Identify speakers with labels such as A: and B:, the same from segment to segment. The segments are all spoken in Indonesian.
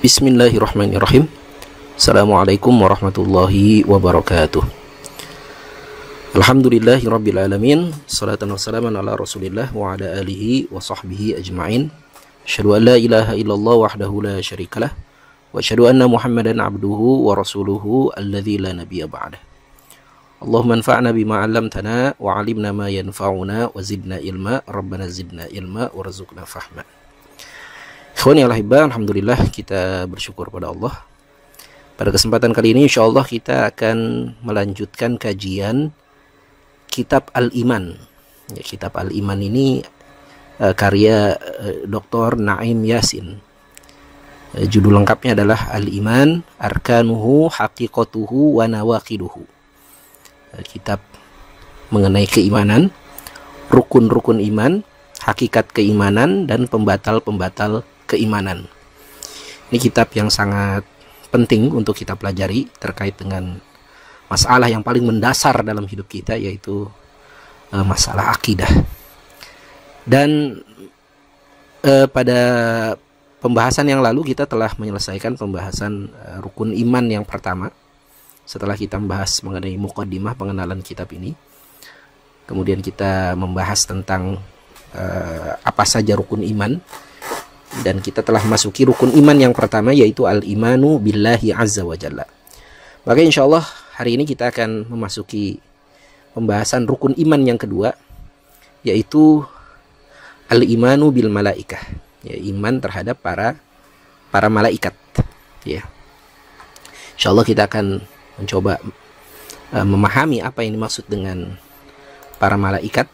A: Bismillahirrahmanirrahim. Assalamualaikum warahmatullahi wabarakatuh. Alhamdulillahirabbil alamin. Shalatan wassalaman ala Rasulillah wa ala alihi wa sahbihi ajma'in. Asyhadu an la ilaha illallah wahdahu la syarikalah wa asyhadu anna Muhammadan abduhu wa rasuluhu alladzi la nabiyya ba'dah. Allahumma anfa'na bima 'allamtana wa 'allimna ma yanfa'una wa zidna ilma. Rabbana zidna ilma warzuqna fahma. Ikhwani al-ahibba, alhamdulillah kita bersyukur pada Allah. Pada kesempatan kali ini insyaallah kita akan melanjutkan kajian Kitab Al-Iman. Ya, Kitab Al-Iman ini karya Dr. Naim Yasin. Judul lengkapnya adalah Al-Iman, Arkanuhu, Haqiqatuhu, wa Nawaqiduhu. Kitab mengenai keimanan, rukun-rukun iman, hakikat keimanan, dan pembatal-pembatal keimanan. Ini kitab yang sangat penting untuk kita pelajari terkait dengan masalah yang paling mendasar dalam hidup kita, yaitu masalah akidah. Dan pada pembahasan yang lalu kita telah menyelesaikan pembahasan rukun iman yang pertama. Setelah kita membahas mengenai muqaddimah pengenalan kitab ini, kemudian kita membahas tentang apa saja rukun iman, dan kita telah memasuki rukun iman yang pertama, yaitu al-imanu billahi azza wa jalla. Maka insyaallah hari ini kita akan memasuki pembahasan rukun iman yang kedua, yaitu al-imanu bil malaikah, ya, iman terhadap para malaikat. Ya, insyaallah kita akan mencoba memahami apa yang dimaksud dengan para malaikat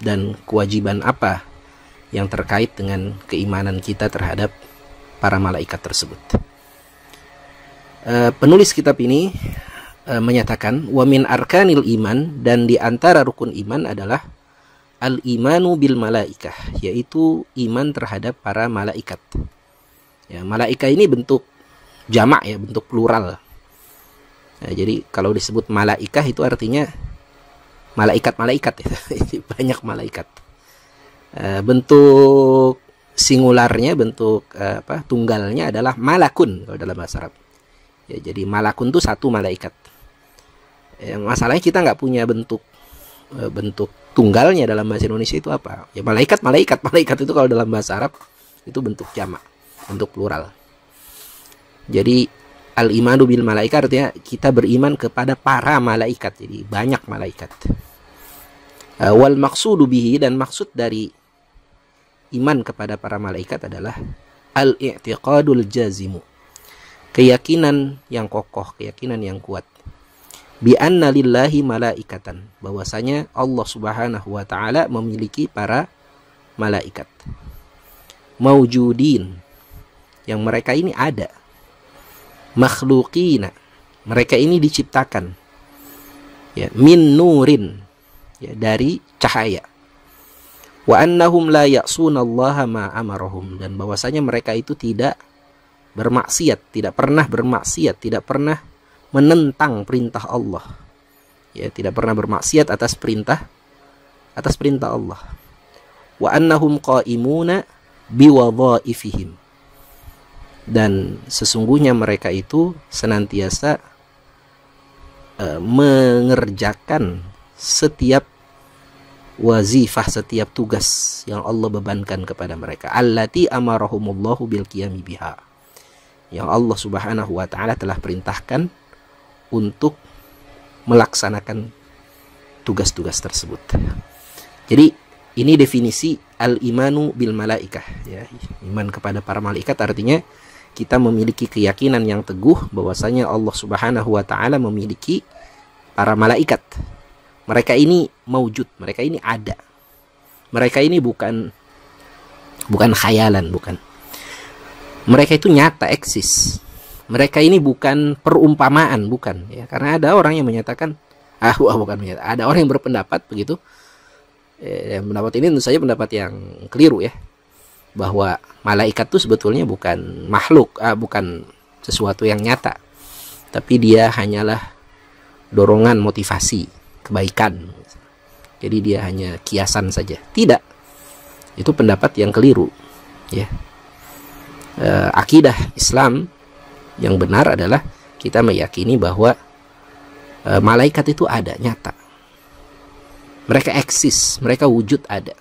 A: dan kewajiban apa yang terkait dengan keimanan kita terhadap para malaikat tersebut. Penulis kitab ini menyatakan wa min arkanil iman, dan di antara rukun iman adalah al-imanu bil malaikah, yaitu iman terhadap para malaikat. Ya, malaikat ini bentuk jamak, ya, bentuk plural. Ya, jadi kalau disebut malaikah itu artinya malaikat-malaikat, ya. Banyak malaikat. Bentuk singularnya, bentuk tunggalnya adalah malakun kalau dalam bahasa Arab. Ya, jadi malakun itu satu malaikat. Masalahnya kita nggak punya bentuk tunggalnya dalam bahasa Indonesia itu apa? Ya, malaikat itu kalau dalam bahasa Arab itu bentuk jamak, bentuk plural. Jadi al-imanu bil malaikat artinya kita beriman kepada para malaikat. Jadi banyak malaikat. Wal maqsudu bihi, dan maksud dari iman kepada para malaikat adalah al-i'tiqadul jazimu, keyakinan yang kokoh, keyakinan yang kuat, bi anna lillahi malaikatan, bahwasanya Allah Subhanahu wa taala memiliki para malaikat, maujudin, yang mereka ini ada, makhluqina, mereka ini diciptakan, ya, min nurin, ya, dari cahaya, wa annahum la ya'sunallaha ma amarahum, dan bahwasanya mereka itu tidak bermaksiat, tidak pernah bermaksiat, tidak pernah menentang perintah Allah, ya, tidak pernah bermaksiat atas perintah Allah. Wa annahum qa'imuna biwadhaifihim, dan sesungguhnya mereka itu senantiasa mengerjakan setiap wazifah, setiap tugas yang Allah bebankan kepada mereka. Allati amarahumullahu bil qiyami biha, yang Allah Subhanahu wa taala telah perintahkan untuk melaksanakan tugas-tugas tersebut. Jadi ini definisi al-imanu bil malaikah, ya. Iman kepada para malaikat artinya kita memiliki keyakinan yang teguh bahwasanya Allah Subhanahu wa taala memiliki para malaikat. Mereka ini maujud, mereka ini ada. Mereka ini bukan khayalan, bukan. Mereka itu nyata, eksis. Mereka ini bukan perumpamaan, bukan, ya. Karena ada orang yang menyatakan, ada orang yang berpendapat begitu. Pendapat ini tentu saja pendapat yang keliru, ya. Bahwa malaikat itu sebetulnya bukan makhluk, bukan sesuatu yang nyata. Tapi dia hanyalah dorongan motivasi kebaikan. Jadi dia hanya kiasan saja. Tidak. Itu pendapat yang keliru, ya. akidah Islam yang benar adalah kita meyakini bahwa malaikat itu ada, nyata. Mereka eksis, mereka wujud ada.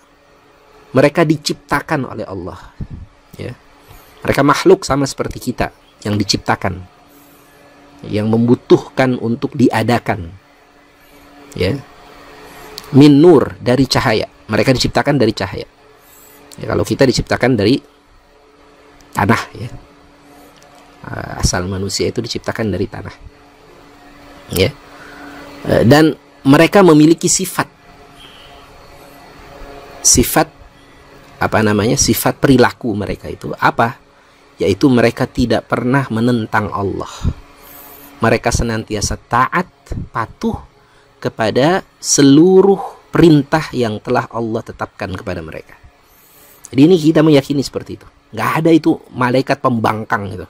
A: Mereka diciptakan oleh Allah. Ya. Mereka makhluk sama seperti kita yang diciptakan, yang membutuhkan untuk diadakan. Ya. Min nur, dari cahaya. Mereka diciptakan dari cahaya. Ya, kalau kita diciptakan dari tanah, ya. Asal manusia itu diciptakan dari tanah. Ya. Dan mereka memiliki sifat sifat perilaku mereka itu apa? Yaitu mereka tidak pernah menentang Allah. Mereka senantiasa taat, patuh kepada seluruh perintah yang telah Allah tetapkan kepada mereka. Jadi ini kita meyakini seperti itu. Nggak ada itu malaikat pembangkang gitu.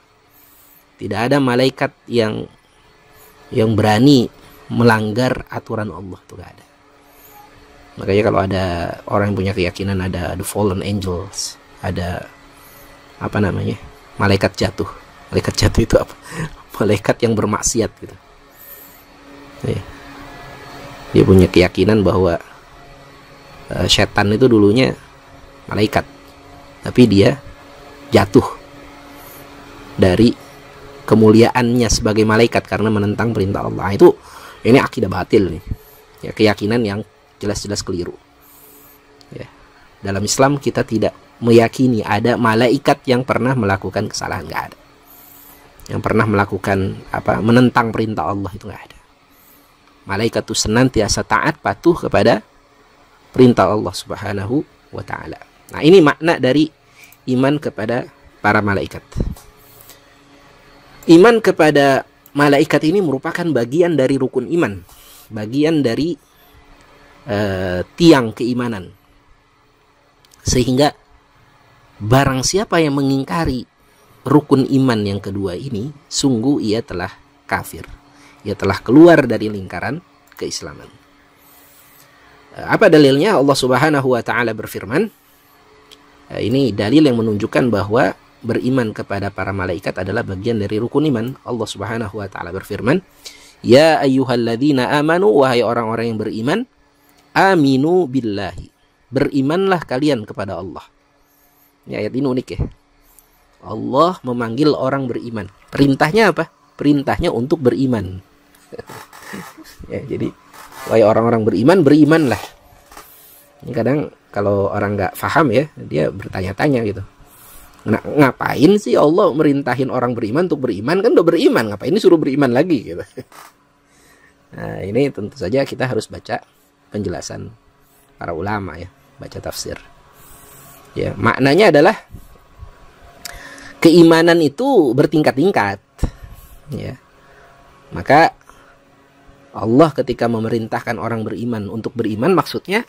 A: Tidak ada malaikat yang berani melanggar aturan Allah, itu nggak ada. Makanya kalau ada orang yang punya keyakinan ada the fallen angels, ada malaikat jatuh. Malaikat jatuh itu apa? Malaikat yang bermaksiat gitu. Dia punya keyakinan bahwa setan itu dulunya malaikat, tapi dia jatuh dari kemuliaannya sebagai malaikat karena menentang perintah Allah. Ini akidah batil nih. Ya, keyakinan yang jelas-jelas keliru. Ya. Dalam Islam kita tidak meyakini ada malaikat yang pernah melakukan kesalahan, nggak ada. Yang pernah melakukan menentang perintah Allah, itu nggak ada. Malaikat itu senantiasa taat, patuh kepada perintah Allah Subhanahu wa Ta'ala. Nah, ini makna dari iman kepada para malaikat. Iman kepada malaikat ini merupakan bagian dari rukun iman, bagian dari tiang keimanan. Sehingga barang siapa yang mengingkari rukun iman yang kedua ini, sungguh ia telah kafir. Ia telah keluar dari lingkaran keislaman. Apa dalilnya? Allah Subhanahu wa Ta'ala berfirman, ini dalil yang menunjukkan bahwa beriman kepada para malaikat adalah bagian dari rukun iman. Allah Subhanahu wa Ta'ala berfirman, ya ayyuhalladzina amanu, wahai orang-orang yang beriman, aminu billahi, berimanlah kalian kepada Allah. Ini ayat ini unik ya. Allah memanggil orang beriman. Perintahnya apa? Perintahnya untuk beriman. Ya, jadi wahai orang-orang beriman, berimanlah. Ini kadang kalau orang nggak paham ya, dia bertanya-tanya gitu. Nah, ngapain sih Allah merintahin orang beriman untuk beriman? Kan udah beriman, ngapain ini suruh beriman lagi gitu. Nah, ini tentu saja kita harus baca penjelasan para ulama ya, baca tafsir. Ya, maknanya adalah keimanan itu bertingkat-tingkat. Ya. Maka Allah ketika memerintahkan orang beriman untuk beriman, maksudnya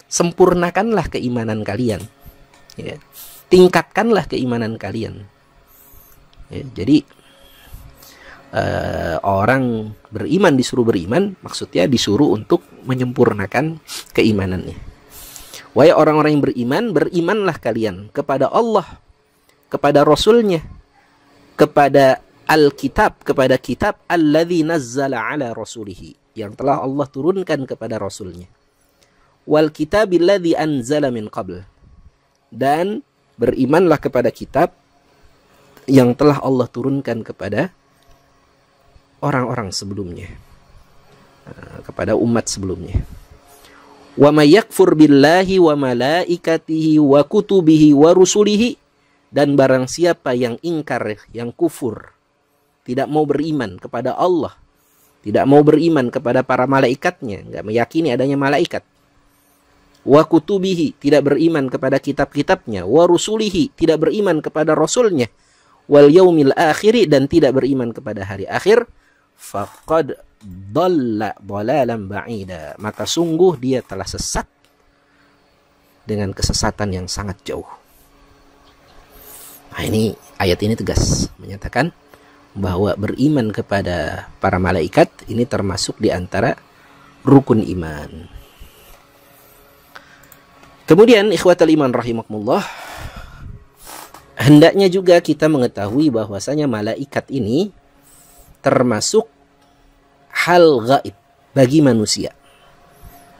A: sempurnakanlah keimanan kalian. Ya. Tingkatkanlah keimanan kalian. Ya, jadi orang beriman disuruh beriman, maksudnya disuruh untuk menyempurnakan keimanannya. Wahai orang-orang yang beriman, berimanlah kalian kepada Allah, kepada Rasulnya, kepada Alkitab, kepada kitab alladzi nazzala ala rasulihi, yang telah Allah turunkan kepada Rasulnya. Wal kitabil ladzi anzala min qabl, dan berimanlah kepada kitab yang telah Allah turunkan kepada orang-orang sebelumnya, kepada umat sebelumnya. Wa may yakfur billahi wa malaikatihi wa kutubihi wa rusulihi, dan barang siapa yang ingkar, yang kufur, tidak mau beriman kepada Allah, tidak mau beriman kepada para malaikatnya, nggak meyakini adanya malaikat. Wa kutubihi, tidak beriman kepada kitab-kitabnya. Wa rusulihi, tidak beriman kepada rasulnya. Wal yaumil akhiri, dan tidak beriman kepada hari akhir. Faqad dhalla dhalalan ba'ida, maka sungguh dia telah sesat dengan kesesatan yang sangat jauh. Nah, ini ayat ini tegas menyatakan bahwa beriman kepada para malaikat ini termasuk di antara rukun iman. Kemudian ikhwatal iman rahimakumullah, hendaknya juga kita mengetahui bahwasanya malaikat ini termasuk hal gaib bagi manusia.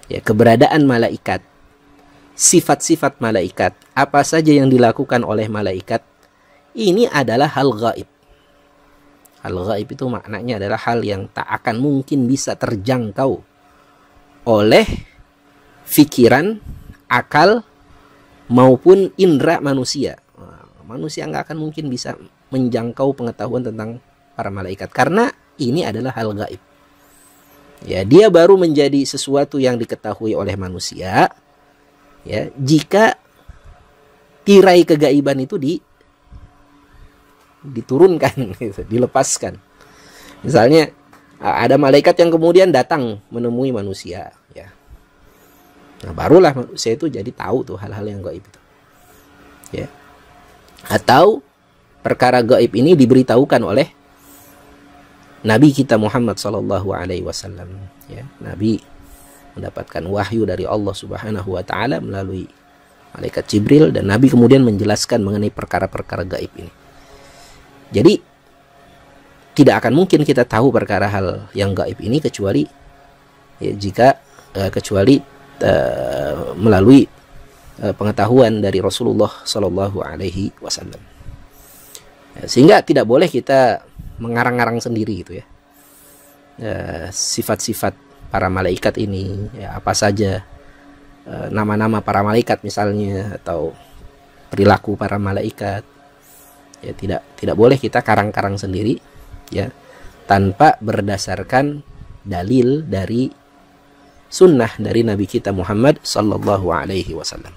A: Ya, keberadaan malaikat, sifat-sifat malaikat, apa saja yang dilakukan oleh malaikat, ini adalah hal gaib. Hal gaib itu maknanya adalah hal yang tak akan mungkin bisa terjangkau oleh pikiran, akal, maupun indera manusia. Manusia nggak akan mungkin bisa menjangkau pengetahuan tentang para malaikat, karena ini adalah hal gaib. Ya, dia baru menjadi sesuatu yang diketahui oleh manusia, ya, jika tirai kegaiban itu diturunkan, gitu, dilepaskan. Misalnya ada malaikat yang kemudian datang menemui manusia, ya. Nah, barulah manusia itu jadi tahu tuh hal-hal yang gaib itu. Ya. Atau perkara gaib ini diberitahukan oleh Nabi kita Muhammad sallallahu alaihi wasallam, ya. Nabi mendapatkan wahyu dari Allah Subhanahu wa taala melalui malaikat Jibril, dan Nabi kemudian menjelaskan mengenai perkara-perkara gaib ini. Jadi tidak akan mungkin kita tahu perkara hal yang gaib ini kecuali melalui pengetahuan dari Rasulullah Sallallahu Alaihi Wasallam. Sehingga tidak boleh kita mengarang-arang sendiri gitu ya. Sifat-sifat para malaikat ini, ya, apa saja nama-nama para malaikat misalnya, atau perilaku para malaikat, ya tidak boleh kita karang-karang sendiri, ya, tanpa berdasarkan dalil dari sunnah dari Nabi kita Muhammad Sallallahu Alaihi Wasallam.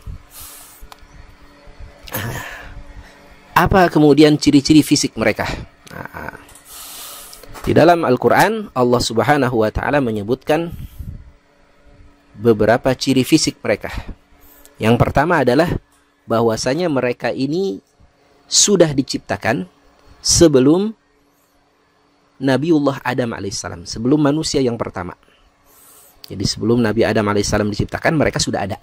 A: Apa kemudian ciri-ciri fisik mereka? Di dalam Al-Quran Allah Subhanahu Wa Taala menyebutkan beberapa ciri fisik mereka. Yang pertama adalah bahwasanya mereka ini sudah diciptakan sebelum Nabiullah Adam alaihissalam, sebelum manusia yang pertama. Jadi sebelum Nabi Adam alaihissalam diciptakan, mereka sudah ada.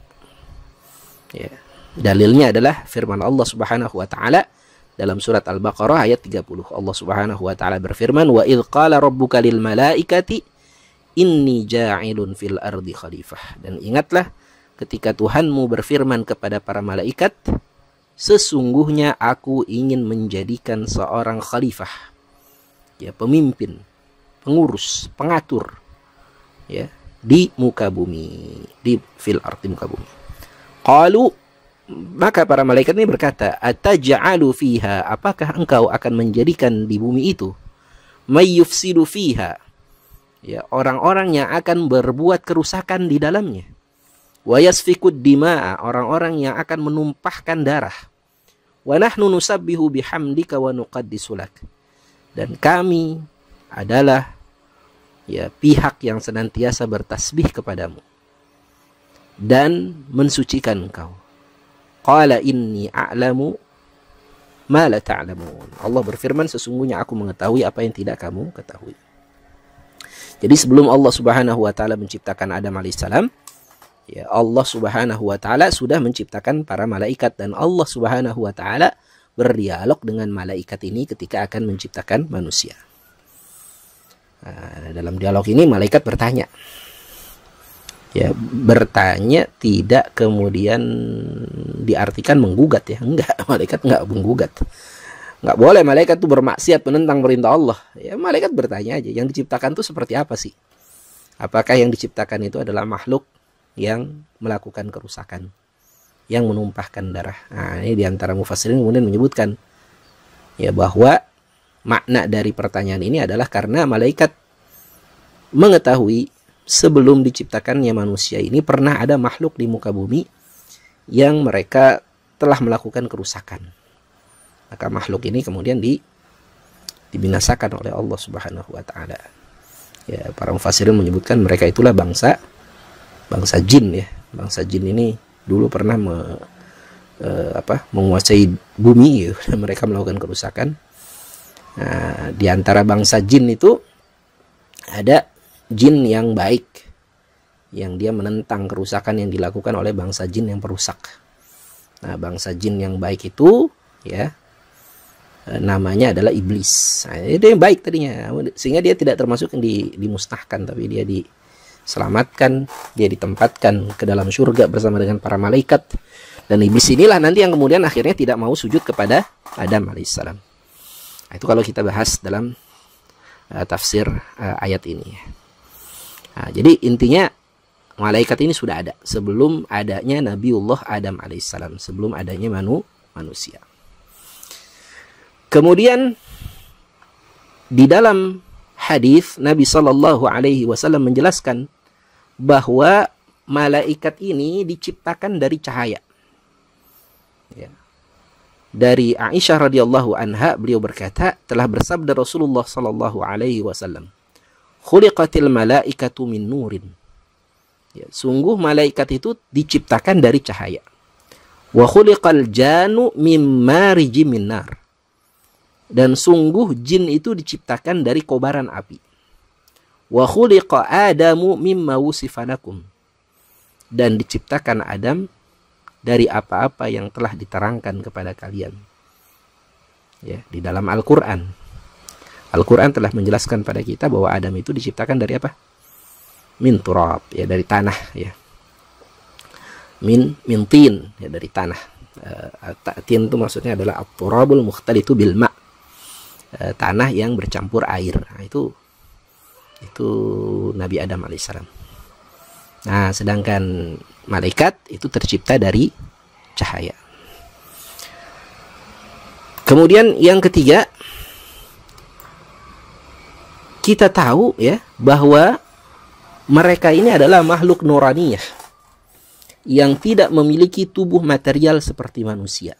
A: Ya. Dalilnya adalah firman Allah Subhanahu wa taala dalam surat Al-Baqarah ayat 30. Allah Subhanahu wa taala berfirman, "Wa idz qala rabbuka lil malaikati inni ja'ilun fil ardi khalifah." Dan ingatlah ketika Tuhanmu berfirman kepada para malaikat, sesungguhnya aku ingin menjadikan seorang khalifah, ya, pemimpin, pengurus, pengatur, ya, di muka bumi, di fil ardi, muka bumi. Qalu, maka para malaikat ini berkata, ataj'alu fiha, apakah engkau akan menjadikan di bumi itu may yufsidu fiha, ya, orang-orang yang akan berbuat kerusakan di dalamnya, wa yasfikud dima'a, orang-orang yang akan menumpahkan darah, wa nahnu nusabbihu bihamdika wa nuqaddisu lak, dan kami adalah, ya, pihak yang senantiasa bertasbih kepadamu dan mensucikan engkau. Qala inni a'lamu ma la ta'lamun. Allah berfirman, sesungguhnya aku mengetahui apa yang tidak kamu ketahui. Jadi sebelum Allah Subhanahu wa taala menciptakan Adam alaihissalam, ya, Allah Subhanahu wa taala sudah menciptakan para malaikat, dan Allah Subhanahu wa taala berdialog dengan malaikat ini ketika akan menciptakan manusia. Nah, dalam dialog ini malaikat bertanya, ya, bertanya tidak kemudian diartikan menggugat, ya, enggak, malaikat enggak menggugat, enggak boleh malaikat itu bermaksiat menentang perintah Allah, ya, malaikat bertanya aja, yang diciptakan itu seperti apa sih? Apakah yang diciptakan itu adalah makhluk yang melakukan kerusakan, yang menumpahkan darah? Nah, ini diantara mufassirin kemudian menyebutkan, ya, bahwa makna dari pertanyaan ini adalah karena malaikat mengetahui sebelum diciptakannya manusia ini pernah ada makhluk di muka bumi yang mereka telah melakukan kerusakan. Maka makhluk ini kemudian dibinasakan oleh Allah Subhanahu wa taala. Ya, para mufassirin menyebutkan mereka itulah bangsa jin, ya. Bangsa jin ini dulu pernah menguasai bumi, ya, dan mereka melakukan kerusakan. Nah, di antara bangsa jin itu ada jin yang baik, yang dia menentang kerusakan yang dilakukan oleh bangsa jin yang perusak. Nah, bangsa jin yang baik itu, ya, namanya adalah iblis. Nah, itu yang baik tadinya, sehingga dia tidak termasuk yang dimusnahkan, tapi dia diselamatkan, dia ditempatkan ke dalam surga bersama dengan para malaikat. Dan iblis inilah nanti yang kemudian akhirnya tidak mau sujud kepada Adam alaihissalam. Nah, itu kalau kita bahas dalam tafsir ayat ini. Nah, jadi intinya malaikat ini sudah ada sebelum adanya Nabiullah Adam alaihissalam, sebelum adanya manusia. Kemudian di dalam hadis Nabi Shallallahu Alaihi Wasallam menjelaskan bahwa malaikat ini diciptakan dari cahaya. Ya. Dari Aisyah radhiyallahu anha, beliau berkata, telah bersabda Rasulullah Shallallahu Alaihi Wasallam, "Khuliqatil malaikatu min nurin." Ya, sungguh malaikat itu diciptakan dari cahaya. Wa khuliqal janu mim mariji min nar. Dan sungguh jin itu diciptakan dari kobaran api. Wa khuliqa Adamu mimma wusifa lakum. Dan diciptakan Adam dari apa-apa yang telah diterangkan kepada kalian. Ya, di dalam Al-Qur'an. Al-Qur'an telah menjelaskan pada kita bahwa Adam itu diciptakan dari apa? Min turab, ya, dari tanah, ya. Min tin, ya, dari tanah. Tin itu maksudnya adalah at-turabul mukhtalitu bil ma'. Tanah yang bercampur air. Nah, itu Nabi Adam alaihissalam. Nah, sedangkan malaikat itu tercipta dari cahaya. Kemudian yang ketiga, kita tahu ya bahwa mereka ini adalah makhluk nuraniyah yang tidak memiliki tubuh material seperti manusia.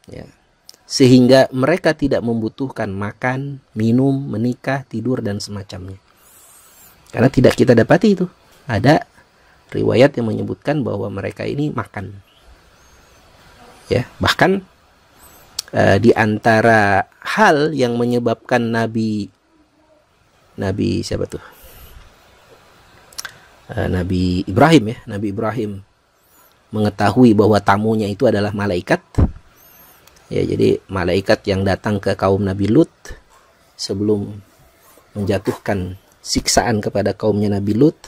A: Ya. Sehingga mereka tidak membutuhkan makan, minum, menikah, tidur, dan semacamnya. Karena tidak kita dapati itu. Ada riwayat yang menyebutkan bahwa mereka ini makan. Ya, bahkan di antara hal yang menyebabkan Nabi siapa tuh? Nabi Ibrahim, ya. Nabi Ibrahim mengetahui bahwa tamunya itu adalah malaikat. Ya, jadi malaikat yang datang ke kaum Nabi Lut sebelum menjatuhkan siksaan kepada kaumnya Nabi Lut,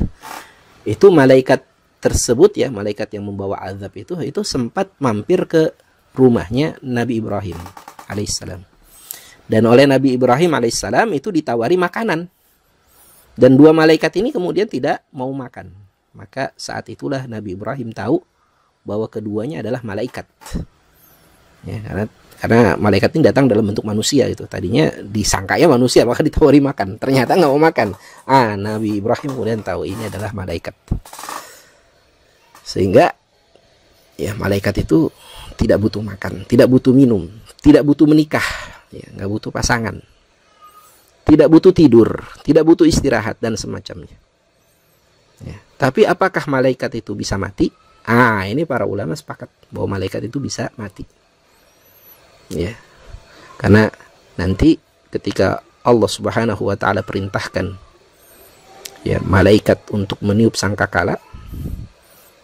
A: itu malaikat tersebut, ya, malaikat yang membawa azab itu sempat mampir ke rumahnya Nabi Ibrahim alaihissalam. Dan oleh Nabi Ibrahim alaihissalam itu ditawari makanan. Dan dua malaikat ini kemudian tidak mau makan. Maka saat itulah Nabi Ibrahim tahu bahwa keduanya adalah malaikat. Ya, karena malaikat ini datang dalam bentuk manusia gitu. Tadinya disangkanya manusia, maka ditawari makan. Ternyata nggak mau makan. Nabi Ibrahim kemudian tahu ini adalah malaikat. Sehingga ya malaikat itu tidak butuh makan, tidak butuh minum, tidak butuh menikah, ya, nggak butuh pasangan, tidak butuh tidur, tidak butuh istirahat dan semacamnya. Ya. Tapi apakah malaikat itu bisa mati? Ini para ulama sepakat bahwa malaikat itu bisa mati. Ya, karena nanti ketika Allah Subhanahu wa Ta'ala perintahkan ya malaikat untuk meniup sangkakala,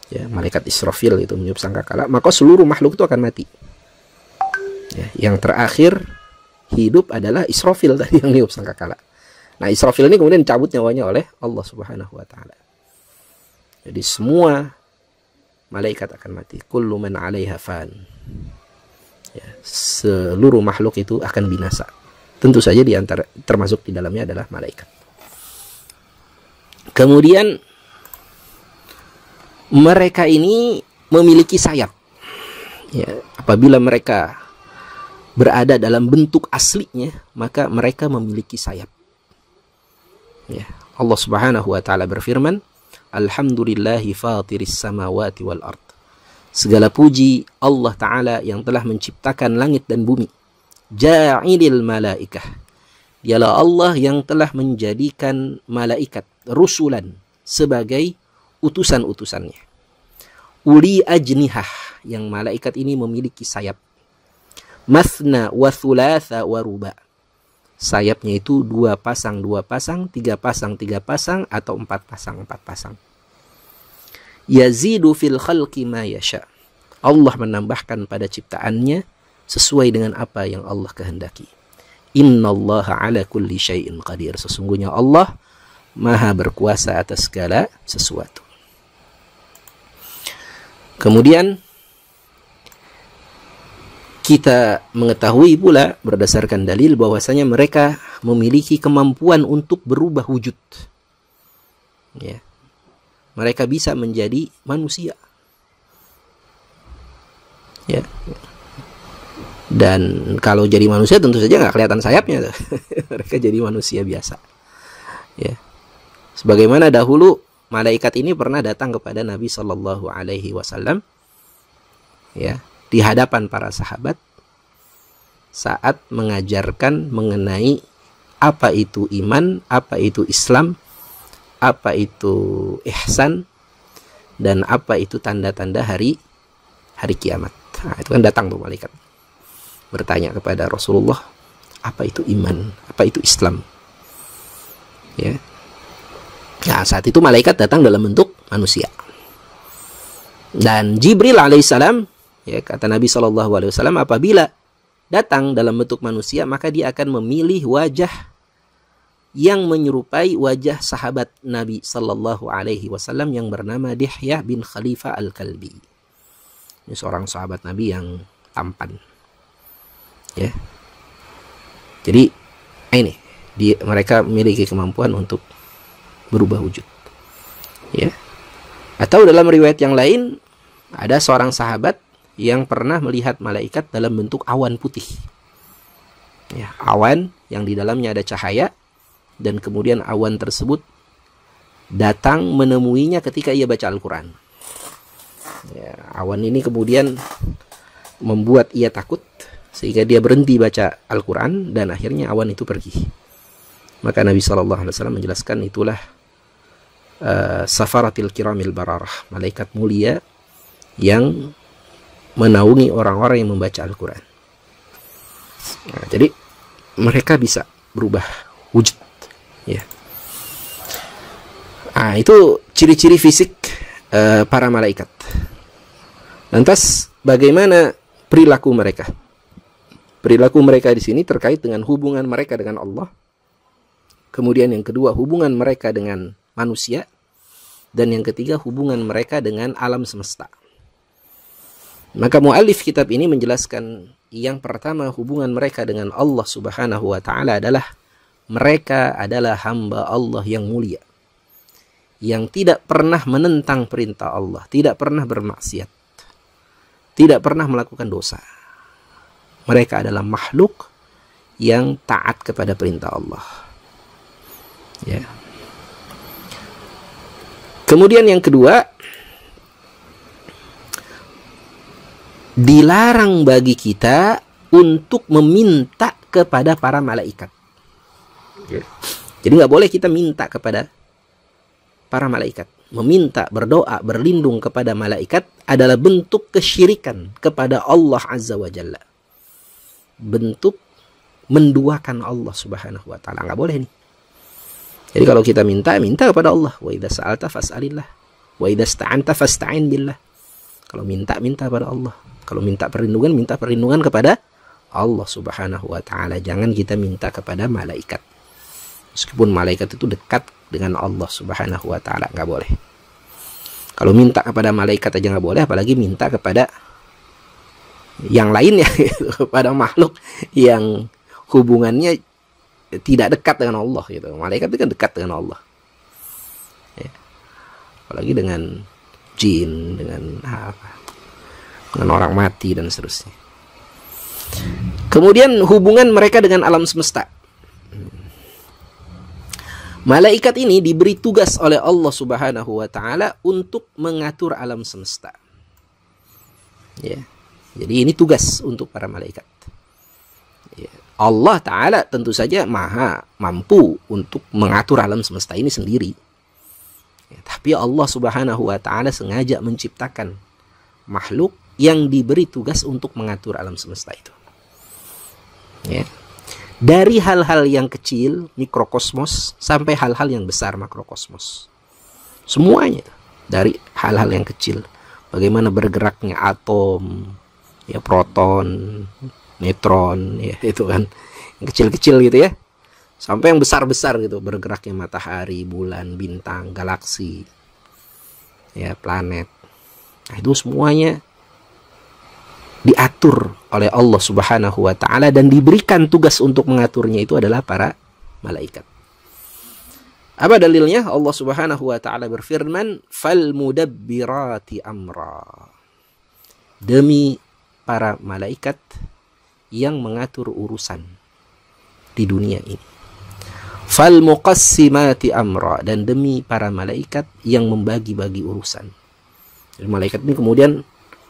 A: ya, malaikat Israfil itu meniup sangkakala, maka seluruh makhluk itu akan mati. Ya, yang terakhir hidup adalah Israfil tadi yang meniup sangkakala. Nah, Israfil ini kemudian dicabut nyawanya oleh Allah Subhanahu wa Ta'ala. Jadi semua malaikat akan mati. Kullu man 'alaiha fan. Ya, seluruh makhluk itu akan binasa. Tentu saja termasuk di dalamnya adalah malaikat. Kemudian mereka ini memiliki sayap. Ya, apabila mereka berada dalam bentuk aslinya, maka mereka memiliki sayap. Ya, Allah Subhanahu wa Ta'ala berfirman, Alhamdulillahi fatiris samawati wal ard. Segala puji Allah Ta'ala yang telah menciptakan langit dan bumi. Ja'ilil malaikah. Dialah Allah yang telah menjadikan malaikat rusulan sebagai utusan-utusannya. Uli ajnihah, yang malaikat ini memiliki sayap. Mathna wa thulatha wa ruba. Sayapnya itu 2 pasang, 2 pasang, 3 pasang, 3 pasang, atau 4 pasang, 4 pasang. Yazidu fil khalqi ma yasha. Allah menambahkan pada ciptaannya sesuai dengan apa yang Allah kehendaki. Innallaha ala kulli syai'in qadir. Sesungguhnya Allah Maha berkuasa atas segala sesuatu. Kemudian kita mengetahui pula berdasarkan dalil bahwasanya mereka memiliki kemampuan untuk berubah wujud. Ya. Mereka bisa menjadi manusia. Ya. Dan kalau jadi manusia tentu saja nggak kelihatan sayapnya. Mereka jadi manusia biasa. Ya. Sebagaimana dahulu malaikat ini pernah datang kepada Nabi Shallallahu Alaihi Wasallam, ya, di hadapan para sahabat saat mengajarkan mengenai apa itu iman, apa itu Islam, apa itu ihsan, dan apa itu tanda-tanda hari kiamat. Nah, itu kan datang tuh malaikat bertanya kepada Rasulullah, apa itu iman, apa itu Islam, ya. Nah, saat itu malaikat datang dalam bentuk manusia. Dan Jibril alaihissalam, ya, kata Nabi SAW, apabila datang dalam bentuk manusia, maka dia akan memilih wajah yang menyerupai wajah sahabat Nabi SAW yang bernama Dihyah bin Khalifah Al-Kalbi. Ini seorang sahabat Nabi yang tampan. Ya. Jadi ini mereka memiliki kemampuan untuk berubah wujud, ya. Atau dalam riwayat yang lain ada seorang sahabat yang pernah melihat malaikat dalam bentuk awan putih, ya, awan yang di dalamnya ada cahaya, dan kemudian awan tersebut datang menemuinya ketika ia baca Al-Quran. Ya, awan ini kemudian membuat ia takut sehingga dia berhenti baca Al-Quran dan akhirnya awan itu pergi. Maka Nabi SAW menjelaskan itulah safaratil kiramil bararah, malaikat mulia yang menaungi orang-orang yang membaca Al-Quran. Nah, jadi mereka bisa berubah wujud, ya. Nah, itu ciri-ciri fisik para malaikat. Lantas bagaimana perilaku mereka? Perilaku mereka di sini terkait dengan hubungan mereka dengan Allah. Kemudian yang kedua, hubungan mereka dengan manusia. Dan yang ketiga, hubungan mereka dengan alam semesta. Maka mu'allif kitab ini menjelaskan yang pertama, hubungan mereka dengan Allah Subhanahu wa Ta'ala adalah mereka adalah hamba Allah yang mulia, yang tidak pernah menentang perintah Allah, tidak pernah bermaksiat, tidak pernah melakukan dosa. Mereka adalah makhluk yang taat kepada perintah Allah, ya. Kemudian yang kedua, dilarang bagi kita untuk meminta kepada para malaikat. Jadi nggak boleh kita minta kepada para malaikat. Meminta, berdoa, berlindung kepada malaikat adalah bentuk kesyirikan kepada Allah Azza wa Jalla. Bentuk menduakan Allah Subhanahu wa Ta'ala. Nggak boleh nih. Jadi kalau kita minta kepada Allah. Wa idza sa'alta fas'alillah. Wa idza ista'anta fasta'in billah. Kalau minta kepada Allah. Kalau minta perlindungan kepada Allah Subhanahu wa Ta'ala. Jangan kita minta kepada malaikat. Meskipun malaikat itu dekat dengan Allah Subhanahu wa Ta'ala, nggak boleh. Kalau minta kepada malaikat aja nggak boleh, apalagi minta kepada yang lainnya, kepada makhluk yang hubungannya tidak dekat dengan Allah, gitu. Malaikat itu kan dekat dengan Allah, ya. Apalagi dengan jin, dengan orang mati dan seterusnya. Kemudian hubungan mereka dengan alam semesta. Malaikat ini diberi tugas oleh Allah Subhanahu wa Ta'ala untuk mengatur alam semesta, ya. Jadi ini tugas untuk para malaikat, ya. Allah Ta'ala tentu saja maha mampu untuk mengatur alam semesta ini sendiri, ya. Tapi Allah Subhanahu wa Ta'ala sengaja menciptakan makhluk yang diberi tugas untuk mengatur alam semesta itu, ya. Dari hal-hal yang kecil, mikrokosmos, sampai hal-hal yang besar, makrokosmos. Semuanya dari hal-hal yang kecil. Bagaimana bergeraknya atom, ya, proton, neutron, ya itu kan, yang kecil-kecil gitu ya, sampai yang besar-besar gitu, bergeraknya matahari, bulan, bintang, galaksi, ya planet. Nah, itu semuanya diatur oleh Allah Subhanahu wa taala, dan diberikan tugas untuk mengaturnya itu adalah para malaikat. Apa dalilnya? Allah Subhanahu wa taala berfirman, "Fal mudabbirati amra." Demi para malaikat yang mengatur urusan di dunia ini. Fal muqassimati amra, dan demi para malaikat yang membagi-bagi urusan. Jadi malaikat ini kemudian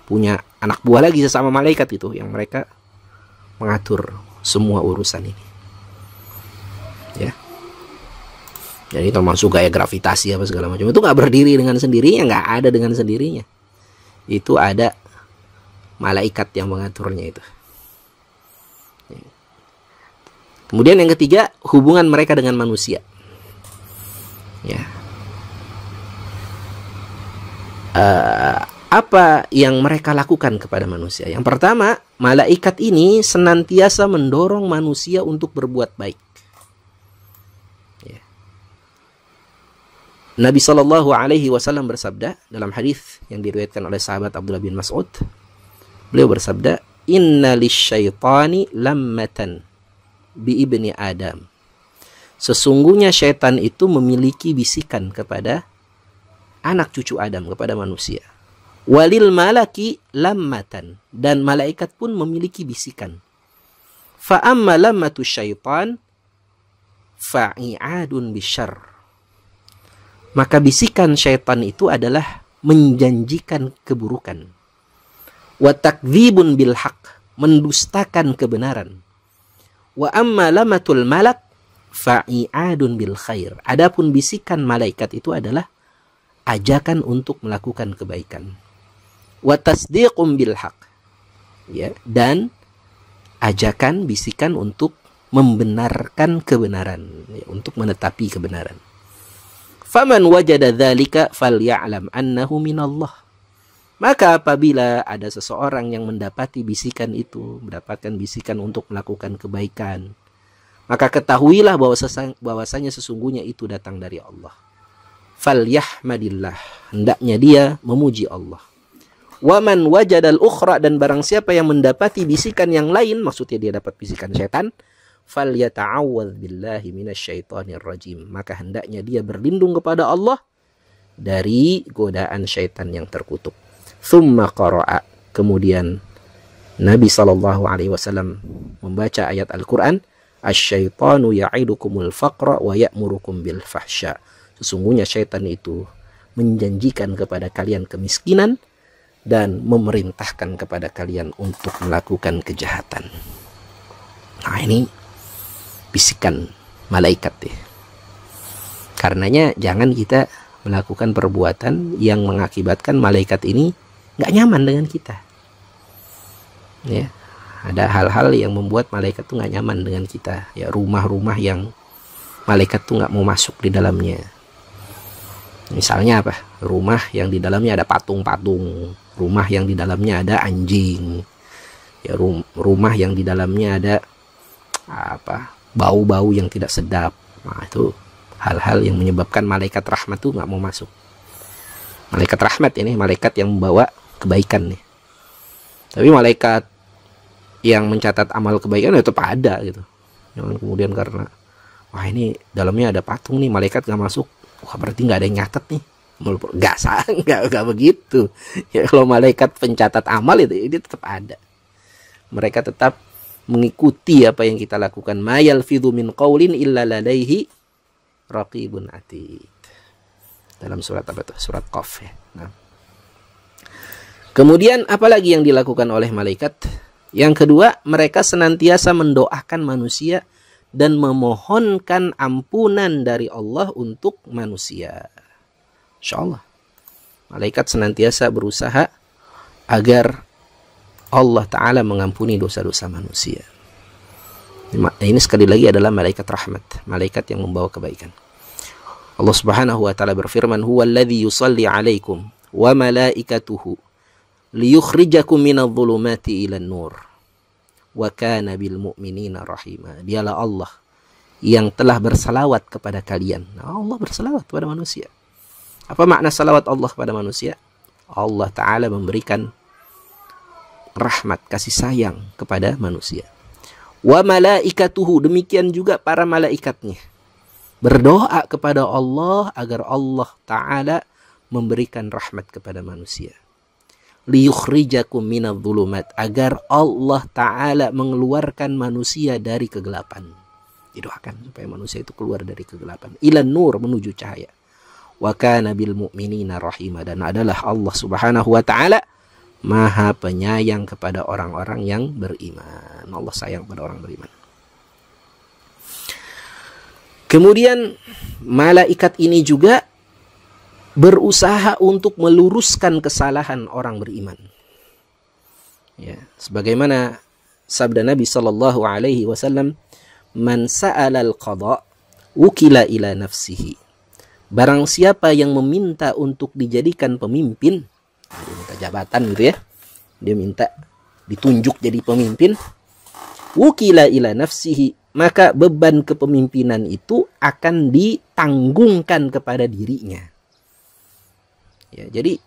A: punya anak buah lagi sesama malaikat itu, yang mereka mengatur semua urusan ini. Ya. Jadi termasuk gaya gravitasi apa segala macam, itu nggak berdiri dengan sendirinya, nggak ada dengan sendirinya. Itu ada malaikat yang mengaturnya itu. Kemudian yang ketiga, hubungan mereka dengan manusia. Ya. Apa yang mereka lakukan kepada manusia? Yang pertama, malaikat ini senantiasa mendorong manusia untuk berbuat baik. Ya. Nabi Shallallahu Alaihi Wasallam bersabda dalam hadis yang diriwayatkan oleh sahabat Abdullah bin Mas'ud, beliau bersabda, "Inna lisyaitani lammatan bi ibni Adam." Sesungguhnya syaitan itu memiliki bisikan kepada anak cucu Adam, kepada manusia. Walil malaki lammatan, dan malaikat pun memiliki bisikan. Fa amma lammatu syaitan fa'i'adun bisyarr. Maka bisikan syaitan itu adalah menjanjikan keburukan. Wa takdzibun bil haq, mendustakan kebenaran. Wa amma lamatul malak fa'i'adun bil khair. Adapun bisikan malaikat itu adalah ajakan untuk melakukan kebaikan. Wa tasdiqum bil haq, ya, dan ajakan, bisikan untuk membenarkan kebenaran, ya, untuk menetapi kebenaran. Faman wajada dzalika falya'lam annahu minallah. Maka apabila ada seseorang yang mendapati bisikan itu, mendapatkan bisikan untuk melakukan kebaikan, maka ketahuilah bahwasanya sesungguhnya itu datang dari Allah. Falyahmadillah, hendaknya dia memuji Allah. Waman wajadal ukhra, dan barang siapa yang mendapati bisikan yang lain, maksudnya dia dapat bisikan setan, falyata'awwadz billahi minasyaitonir rajim, maka hendaknya dia berlindung kepada Allah dari godaan syaitan yang terkutuk. Tsumma qara'a, kemudian Nabi SAW membaca ayat Al-Quran, asyaitanu ya'idukumul faqra wa ya'murukum bil fahsya. Sesungguhnya syaitan itu menjanjikan kepada kalian kemiskinan dan memerintahkan kepada kalian untuk melakukan kejahatan. Nah, ini bisikan malaikat ya. Karenanya jangan kita melakukan perbuatan yang mengakibatkan malaikat ini nggak nyaman dengan kita. Ya, ada hal-hal yang membuat malaikat tuh nggak nyaman dengan kita. Ya, rumah-rumah yang malaikat tuh nggak mau masuk di dalamnya. Misalnya apa? Rumah yang di dalamnya ada patung-patung, rumah yang di dalamnya ada anjing, ya, rumah yang di dalamnya ada apa? Bau-bau yang tidak sedap. Nah, itu hal-hal yang menyebabkan malaikat rahmat tuh nggak mau masuk. Malaikat rahmat ini malaikat yang membawa kebaikan nih. Tapi malaikat yang mencatat amal kebaikan itu tetap ada gitu. Jangan kemudian karena wah ini dalamnya ada patung nih, malaikat nggak masuk. Wah, berarti nggak ada yang nyatet nih. Nggak begitu. Ya, kalau malaikat pencatat amal itu tetap ada. Mereka tetap mengikuti apa yang kita lakukan. Ma yalfidhu min qaulin illa ladaihi raqibun atid. Dalam surat apa itu? Surat Qaf ya. Nah. Kemudian apalagi yang dilakukan oleh malaikat? Yang kedua, mereka senantiasa mendoakan manusia dan memohonkan ampunan dari Allah untuk manusia. Insyaallah. Malaikat senantiasa berusaha agar Allah Ta'ala mengampuni dosa-dosa manusia. Ini sekali lagi adalah malaikat rahmat, malaikat yang membawa kebaikan. Allah Subhanahu wa Ta'ala berfirman, "Huwallazi yusalli 'alaikum wa malaikatuhu liyukhrijakum minadh-dhulumati ilan nur wa kana bil mu'minina rahima. Dialah Allah yang telah bersalawat kepada kalian. Nah, Allah bersalawat kepada manusia. Apa makna salawat Allah kepada manusia? Allah Ta'ala memberikan rahmat, kasih sayang kepada manusia. Wa malaikatuhu, demikian juga para malaikatnya berdoa kepada Allah agar Allah Ta'ala memberikan rahmat kepada manusia. Liyukhrijakum minadh-dhulumat, agar Allah Ta'ala mengeluarkan manusia dari kegelapan. Didoakan supaya manusia itu keluar dari kegelapan. Ilan nur, menuju cahaya. Wa kana bil mu'minina rahima, dan adalah Allah Subhanahu wa Ta'ala Maha penyayang kepada orang-orang yang beriman. Allah sayang pada orang beriman. Kemudian malaikat ini juga berusaha untuk meluruskan kesalahan orang beriman. Ya, sebagaimana sabda Nabi sallallahu alaihi wasallam, "Man sa'ala al-qada wukila ila nafsihi." Barang siapa yang meminta untuk dijadikan pemimpin, dia minta jabatan gitu ya, dia minta ditunjuk jadi pemimpin, wukila ila nafsihi, maka beban kepemimpinan itu akan ditanggungkan kepada dirinya. Ya, jadi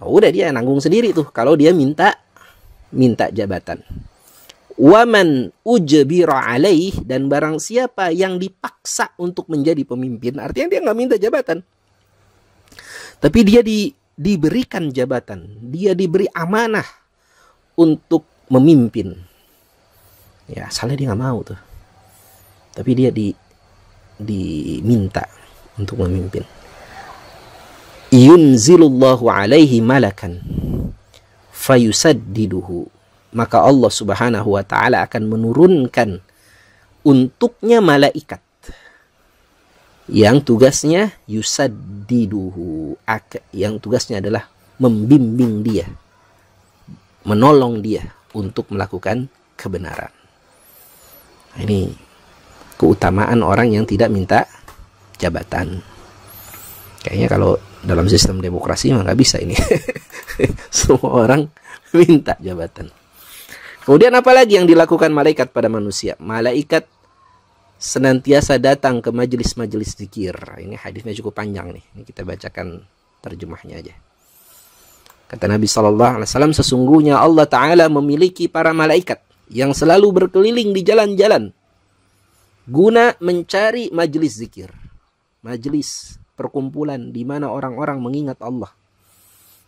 A: udah dia nanggung sendiri tuh kalau dia minta jabatan. Waman ujbira alaih, dan barang siapa yang dipaksa untuk menjadi pemimpin, artinya dia nggak minta jabatan, tapi dia diberikan jabatan, dia diberi amanah untuk memimpin. Ya, asalnya dia nggak mau tuh, tapi dia diminta untuk memimpin. Yunzilullahu alaihi malakan fayusaddiduhu, maka Allah Subhanahu wa Ta'ala akan menurunkan untuknya malaikat yang tugasnya yusaddiduhu, yang tugasnya adalah membimbing dia, menolong dia untuk melakukan kebenaran. Ini keutamaan orang yang tidak minta jabatan. Kayaknya kalau dalam sistem demokrasi mah nggak bisa ini. Semua orang minta jabatan. Kemudian apa lagi yang dilakukan malaikat pada manusia? Malaikat senantiasa datang ke majelis-majelis zikir. Ini hadisnya cukup panjang nih. Ini kita bacakan terjemahnya aja. Kata Nabi SAW, sesungguhnya Allah Ta'ala memiliki para malaikat yang selalu berkeliling di jalan-jalan guna mencari majelis zikir. Majelis perkumpulan di mana orang-orang mengingat Allah.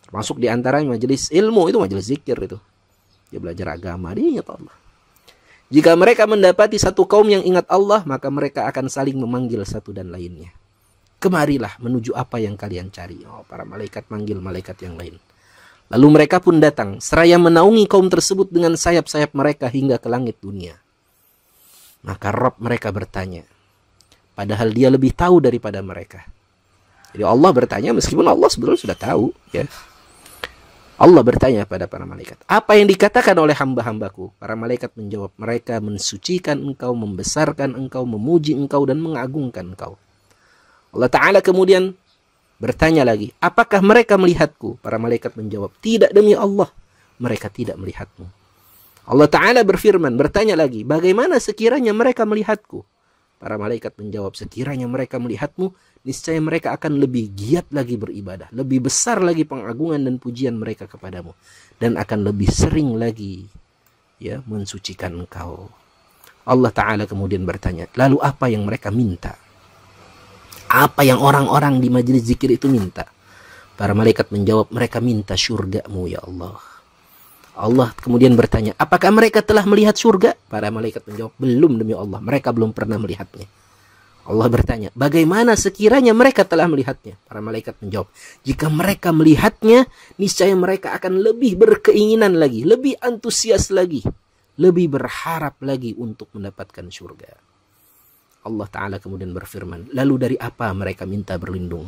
A: Termasuk di antaranya majelis ilmu, itu majelis zikir itu. Dia belajar agama, dia ingat Allah. Jika mereka mendapati satu kaum yang ingat Allah, maka mereka akan saling memanggil satu dan lainnya. Kemarilah menuju apa yang kalian cari. Oh, para malaikat manggil malaikat yang lain. Lalu mereka pun datang, seraya menaungi kaum tersebut dengan sayap-sayap mereka hingga ke langit dunia. Maka Rabb mereka bertanya, padahal dia lebih tahu daripada mereka. Jadi Allah bertanya meskipun Allah sebenarnya sudah tahu, ya. Allah bertanya pada para malaikat, apa yang dikatakan oleh hamba-hambaku? Para malaikat menjawab, mereka mensucikan engkau, membesarkan engkau, memuji engkau, dan mengagungkan engkau. Allah Ta'ala kemudian bertanya lagi, apakah mereka melihatku? Para malaikat menjawab, tidak demi Allah, mereka tidak melihatmu. Allah Ta'ala berfirman, bertanya lagi, bagaimana sekiranya mereka melihatku? Para malaikat menjawab, sekiranya mereka melihatmu, niscaya mereka akan lebih giat lagi beribadah, lebih besar lagi pengagungan dan pujian mereka kepadamu, dan akan lebih sering lagi ya mensucikan engkau. Allah Ta'ala kemudian bertanya, lalu apa yang mereka minta? Apa yang orang-orang di majelis zikir itu minta? Para malaikat menjawab, mereka minta syurgamu ya Allah. Allah kemudian bertanya, apakah mereka telah melihat surga? Para malaikat menjawab, belum demi Allah, mereka belum pernah melihatnya. Allah bertanya, bagaimana sekiranya mereka telah melihatnya? Para malaikat menjawab, jika mereka melihatnya, niscaya mereka akan lebih berkeinginan lagi, lebih antusias lagi, lebih berharap lagi untuk mendapatkan surga. Allah Ta'ala kemudian berfirman, lalu dari apa mereka minta berlindung?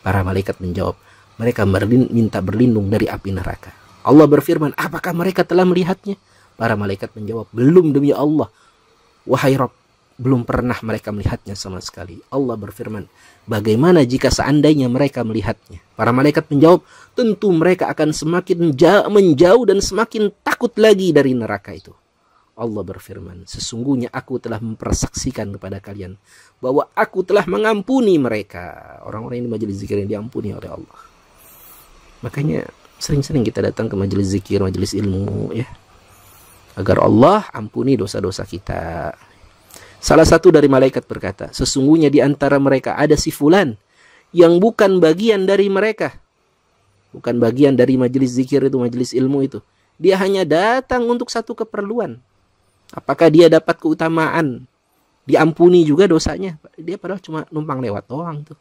A: Para malaikat menjawab, mereka minta berlindung dari api neraka. Allah berfirman, apakah mereka telah melihatnya? Para malaikat menjawab, belum demi Allah. Wahai Rabb, belum pernah mereka melihatnya sama sekali. Allah berfirman, bagaimana jika seandainya mereka melihatnya? Para malaikat menjawab, tentu mereka akan semakin menjauh dan semakin takut lagi dari neraka itu. Allah berfirman, sesungguhnya aku telah mempersaksikan kepada kalian bahwa aku telah mengampuni mereka. Orang-orang ini majelis zikir yang diampuni oleh Allah. Makanya sering-sering kita datang ke majelis zikir, majelis ilmu, ya, agar Allah ampuni dosa-dosa kita. Salah satu dari malaikat berkata, sesungguhnya di antara mereka ada si fulan yang bukan bagian dari mereka, bukan bagian dari majelis zikir itu, majelis ilmu itu. Dia hanya datang untuk satu keperluan. Apakah dia dapat keutamaan diampuni juga dosanya? Dia padahal cuma numpang lewat doang tuh,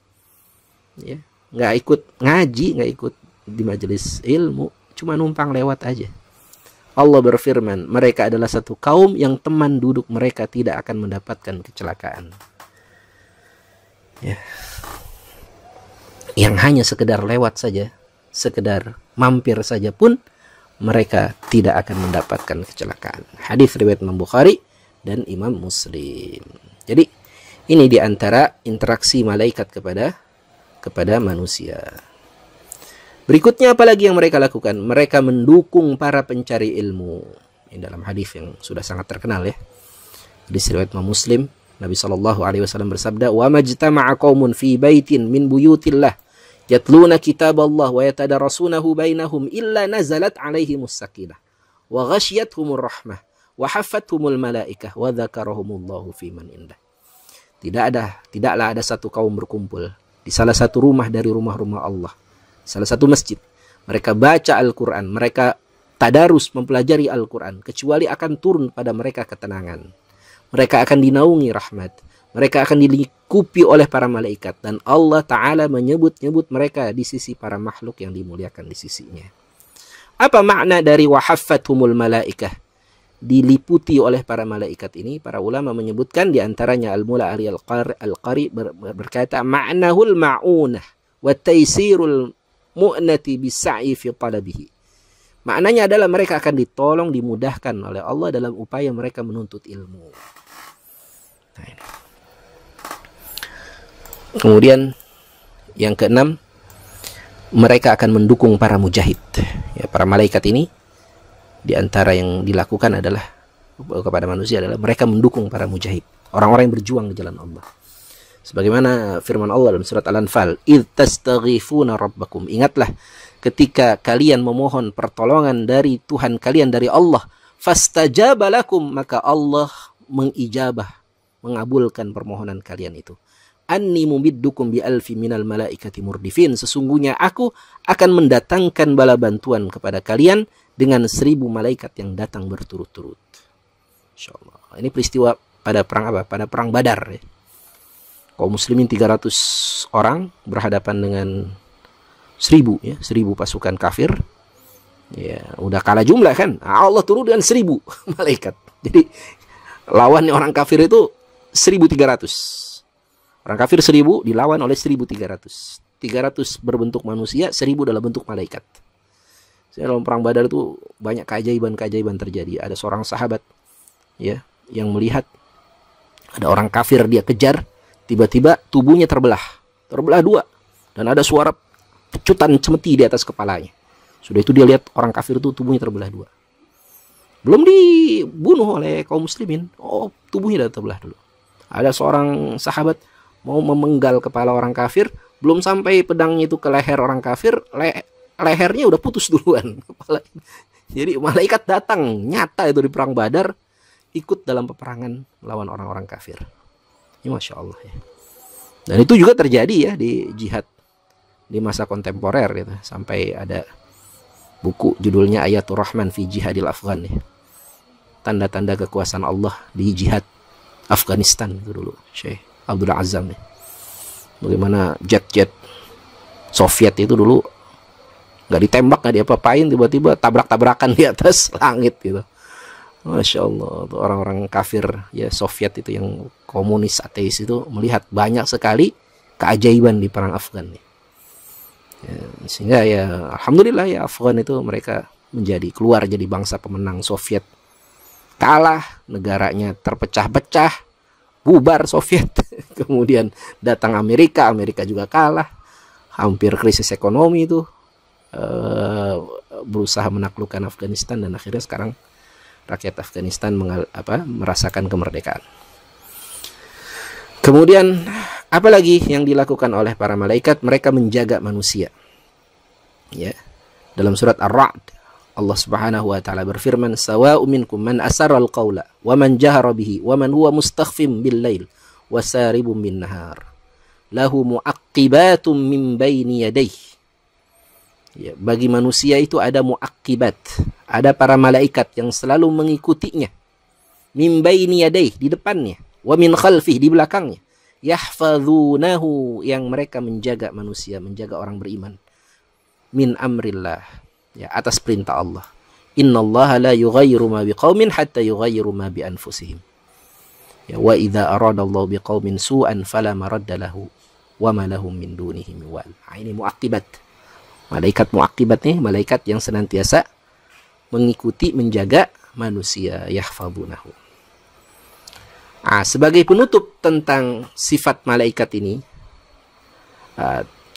A: ya, nggak ikut ngaji, nggak ikut di majelis ilmu, cuma numpang lewat aja. Allah berfirman, mereka adalah satu kaum yang teman duduk mereka tidak akan mendapatkan kecelakaan, ya. Yang hanya sekedar lewat saja, sekedar mampir saja pun mereka tidak akan mendapatkan kecelakaan. Hadis riwayat Imam Bukhari dan Imam Muslim. Jadi ini diantara interaksi malaikat kepada manusia. Berikutnya apalagi yang mereka lakukan? Mereka mendukung para pencari ilmu. Ini dalam hadis yang sudah sangat terkenal, ya. Hadis riwayat Imam Muslim, Nabi SAW bersabda, "Wa majtama'a qaumun fi baitin min buyutillah yatluna kitab Allah wa yatadarasunahu bainahum illa nazalat alaihimus sakinah wa ghasyiyatuhumur rahmah wa haffathumul malaikah wa dzakarahumullahu fi man indah." Tidaklah ada satu kaum berkumpul di salah satu rumah dari rumah-rumah Allah, salah satu masjid. Mereka baca Al-Quran, mereka tadarus mempelajari Al-Quran, kecuali akan turun pada mereka ketenangan. Mereka akan dinaungi rahmat, mereka akan dilingkupi oleh para malaikat, dan Allah Ta'ala menyebut-nyebut mereka di sisi para makhluk yang dimuliakan di sisinya. Apa makna dari wahaffathumul malaikah? Diliputi oleh para malaikat ini, para ulama menyebutkan diantaranya Al-Mula Ali Al-Qari berkata, ma'nahul ma'unah wa taysirul mu'nati bisa'i fi talabihi. Maknanya adalah mereka akan ditolong, dimudahkan oleh Allah dalam upaya mereka menuntut ilmu. Nah, ini. Kemudian yang keenam, mereka akan mendukung para mujahid. Ya, para malaikat ini di antara yang dilakukan adalah kepada manusia adalah mereka mendukung para mujahid, orang-orang yang berjuang di jalan Allah. Sebagaimana firman Allah dalam surat Al-Anfal, "Idz tastaghifuna rabbakum." Ingatlah ketika kalian memohon pertolongan dari Tuhan kalian, dari Allah, fastajaba lakum, maka Allah mengijabah, mengabulkan permohonan kalian itu. Anni mumiddukum bi alfi minal malaikati murdifin. Sesungguhnya aku akan mendatangkan bala bantuan kepada kalian dengan 1000 malaikat yang datang berturut-turut. Insyaallah. Ini peristiwa pada perang apa? Pada perang Badar, ya. Kaum muslimin 300 orang berhadapan dengan 1000, ya, 1000 pasukan kafir. Ya, udah kalah jumlah kan. Allah turun dengan 1000 malaikat. Jadi lawannya orang kafir itu 1300. Orang kafir 1000 dilawan oleh 1300. 300 berbentuk manusia, 1000 dalam bentuk malaikat. Dalam perang Badar itu banyak keajaiban-keajaiban terjadi. Ada seorang sahabat, ya, yang melihat ada orang kafir dia kejar, tiba-tiba tubuhnya terbelah dua, dan ada suara pecutan cemeti di atas kepalanya. Sudah itu dia lihat orang kafir itu tubuhnya terbelah dua. Belum dibunuh oleh kaum muslimin, tubuhnya sudah terbelah dulu. Ada seorang sahabat mau memenggal kepala orang kafir, belum sampai pedangnya itu ke leher orang kafir, lehernya udah putus duluan. Jadi malaikat datang nyata itu di perang Badar, ikut dalam peperangan melawan orang-orang kafir. Ini Masya Allah, ya. Dan itu juga terjadi, ya, di jihad di masa kontemporer, gitu. Sampai ada buku judulnya Ayatul Rahman fi Jihadil Afghan, ya. Tanda-tanda kekuasaan Allah di jihad Afghanistan itu dulu, Syekh Abdul Azam, ya. Bagaimana jet-jet Soviet itu dulu nggak ditembak, nggak diapa-apain, tiba-tiba tabrak-tabrakan di atas langit, gitu. Masya Allah, orang-orang kafir, ya, Soviet itu yang komunis ateis itu melihat banyak sekali keajaiban di perang Afgan, ya. Sehingga ya alhamdulillah, ya, Afgan itu mereka keluar jadi bangsa pemenang. Soviet kalah, negaranya terpecah-pecah, bubar Soviet. Kemudian datang Amerika juga kalah, hampir krisis ekonomi itu, berusaha menaklukkan Afghanistan, dan akhirnya sekarang rakyat Afghanistan merasakan kemerdekaan. Kemudian apalagi yang dilakukan oleh para malaikat? Mereka menjaga manusia. Ya. Dalam surat Ar-Ra'd, Allah Subhanahu wa taala berfirman, "Sawa'un minkum man asarra al-qawla wa man jahara bihi wa man huwa mustakhfim bil-lail wa saribun bin-nahar. Lahu mu'aqqibatun min baini yadayhi." Ya, bagi manusia itu ada mu'aqqibat, ada para malaikat yang selalu mengikutinya. Min baini yadayhi, di depannya. Wa min khalfih, di belakangnya. Yahfadzunahu, yang mereka menjaga manusia, menjaga orang beriman. Min amrillah, ya, atas perintah Allah. Innallaha la yughayyiru ma biqaumin hatta yughayyiru ma bi anfusihim. Ya, wa idza aradallahu biqaumin su'an fala maradda lahu wa ma lahum min dunihi min wal. Ini muaqibat. Malaikat muaqibat nih, malaikat yang senantiasa mengikuti, menjaga manusia, yahfadzunahu. Sebagai penutup tentang sifat malaikat ini,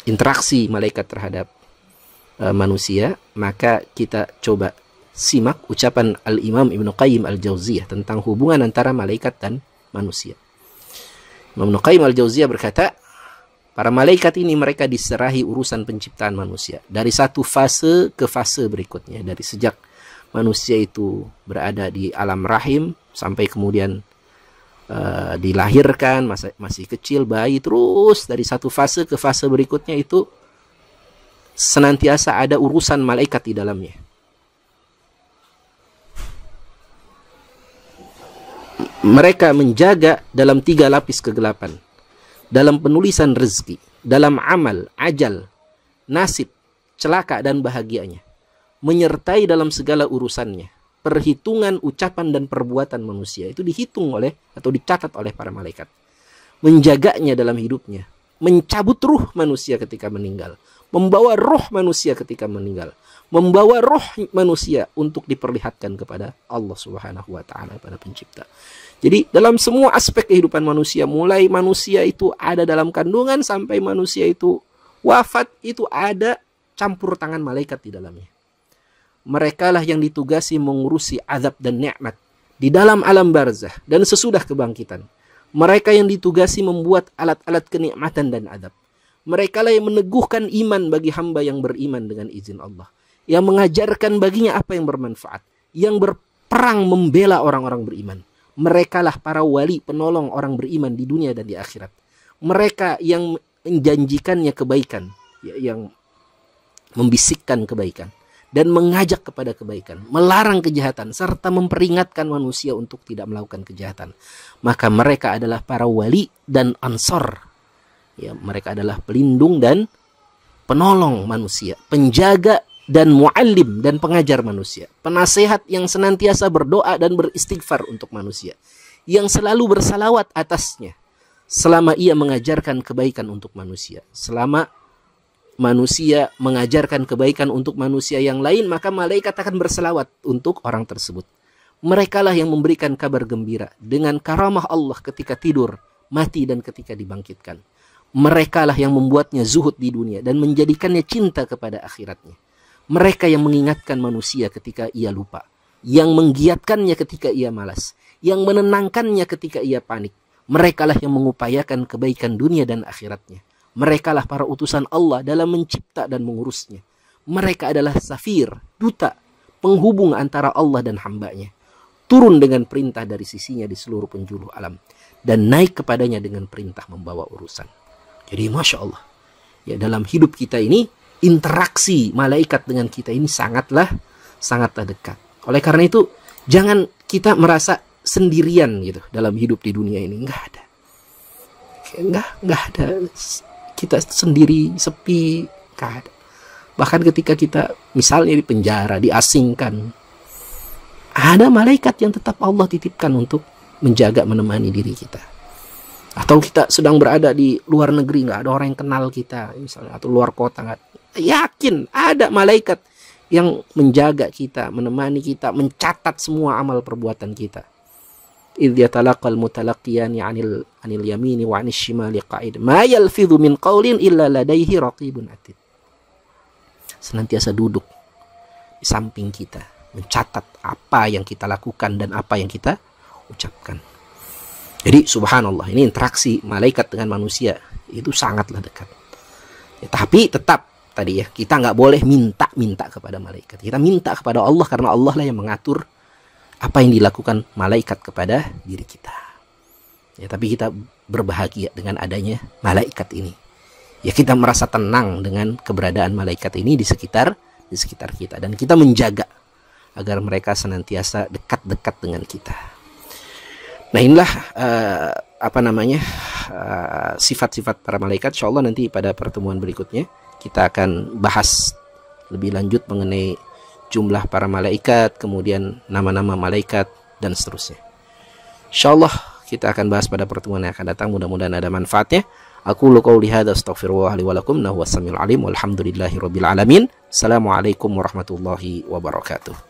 A: interaksi malaikat terhadap manusia, maka kita coba simak ucapan Al-Imam Ibnu Qayyim Al-Jauziyah tentang hubungan antara malaikat dan manusia. Imam Ibnu Qayyim Al-Jauziyah berkata, para malaikat ini mereka diserahi urusan penciptaan manusia dari satu fase ke fase berikutnya, dari sejak manusia itu berada di alam rahim sampai kemudian dilahirkan, masih kecil, bayi, terus dari satu fase ke fase berikutnya itu senantiasa ada urusan malaikat di dalamnya. Mereka menjaga dalam 3 lapis kegelapan, dalam penulisan rezeki, dalam amal, ajal, nasib, celaka dan bahagianya, menyertai dalam segala urusannya. Perhitungan ucapan dan perbuatan manusia itu dihitung oleh atau dicatat oleh para malaikat. Menjaganya dalam hidupnya, mencabut ruh manusia ketika meninggal, membawa roh manusia ketika meninggal, membawa roh manusia untuk diperlihatkan kepada Allah Subhanahu wa taala, pada pencipta. Jadi dalam semua aspek kehidupan manusia, mulai manusia itu ada dalam kandungan sampai manusia itu wafat, itu ada campur tangan malaikat di dalamnya. Merekalah yang ditugasi mengurusi azab dan nikmat di dalam alam barzah dan sesudah kebangkitan. Mereka yang ditugasi membuat alat-alat kenikmatan dan azab. Merekalah yang meneguhkan iman bagi hamba yang beriman dengan izin Allah, yang mengajarkan baginya apa yang bermanfaat, yang berperang membela orang-orang beriman. Merekalah para wali penolong orang beriman di dunia dan di akhirat. Mereka yang menjanjikannya kebaikan, yang membisikkan kebaikan dan mengajak kepada kebaikan, melarang kejahatan, serta memperingatkan manusia untuk tidak melakukan kejahatan. Maka mereka adalah para wali dan ansor. Ya, mereka adalah pelindung dan penolong manusia, penjaga dan muallim dan pengajar manusia, penasehat yang senantiasa berdoa dan beristighfar untuk manusia, yang selalu bersalawat atasnya selama ia mengajarkan kebaikan untuk manusia. Selama manusia mengajarkan kebaikan untuk manusia yang lain, maka malaikat akan berselawat untuk orang tersebut. Merekalah yang memberikan kabar gembira dengan karamah Allah ketika tidur, mati dan ketika dibangkitkan. Merekalah yang membuatnya zuhud di dunia dan menjadikannya cinta kepada akhiratnya. Mereka yang mengingatkan manusia ketika ia lupa, yang menggiatkannya ketika ia malas, yang menenangkannya ketika ia panik. Merekalah yang mengupayakan kebaikan dunia dan akhiratnya. Merekalah para utusan Allah dalam mencipta dan mengurusnya. Mereka adalah safir, duta, penghubung antara Allah dan hambanya. Turun dengan perintah dari sisinya di seluruh penjuru alam, dan naik kepadanya dengan perintah membawa urusan. Jadi Masya Allah, ya, dalam hidup kita ini, interaksi malaikat dengan kita ini sangatlah dekat. Oleh karena itu, jangan kita merasa sendirian gitu dalam hidup di dunia ini. Enggak ada. Enggak ada. Kita sendiri, sepi, enggak ada. Bahkan ketika kita misalnya di penjara, diasingkan, ada malaikat yang tetap Allah titipkan untuk menjaga, menemani diri kita. Atau kita sedang berada di luar negeri, nggak ada orang yang kenal kita misalnya, atau luar kota, nggak, yakin ada malaikat yang menjaga kita, menemani kita, mencatat semua amal perbuatan kita. idh yatalaqal mutalaqiyani 'anil yamini wa 'anil shimali qa'id ma yalfidhu min qaulin illa ladaihi raqibun atid. Senantiasa duduk di samping kita, mencatat apa yang kita lakukan dan apa yang kita ucapkan. Jadi subhanallah, ini interaksi malaikat dengan manusia itu sangatlah dekat. Ya, tapi tetap tadi ya, kita nggak boleh minta kepada malaikat. Kita minta kepada Allah karena Allah lah yang mengatur apa yang dilakukan malaikat kepada diri kita. Ya, tapi kita berbahagia dengan adanya malaikat ini. Ya, kita merasa tenang dengan keberadaan malaikat ini di sekitar kita, dan kita menjaga agar mereka senantiasa dekat-dekat dengan kita. Nah, inilah sifat-sifat para malaikat. Insyaallah nanti pada pertemuan berikutnya kita akan bahas lebih lanjut mengenai jumlah para malaikat, kemudian nama-nama malaikat dan seterusnya. Insyaallah kita akan bahas pada pertemuan yang akan datang. Mudah-mudahan ada manfaatnya. Aqulu qouli hadza astaghfirullah li wa lakum, innahu was-samiul alim, walhamdulillahirabbil alamin. Assalamualaikum warahmatullahi wabarakatuh.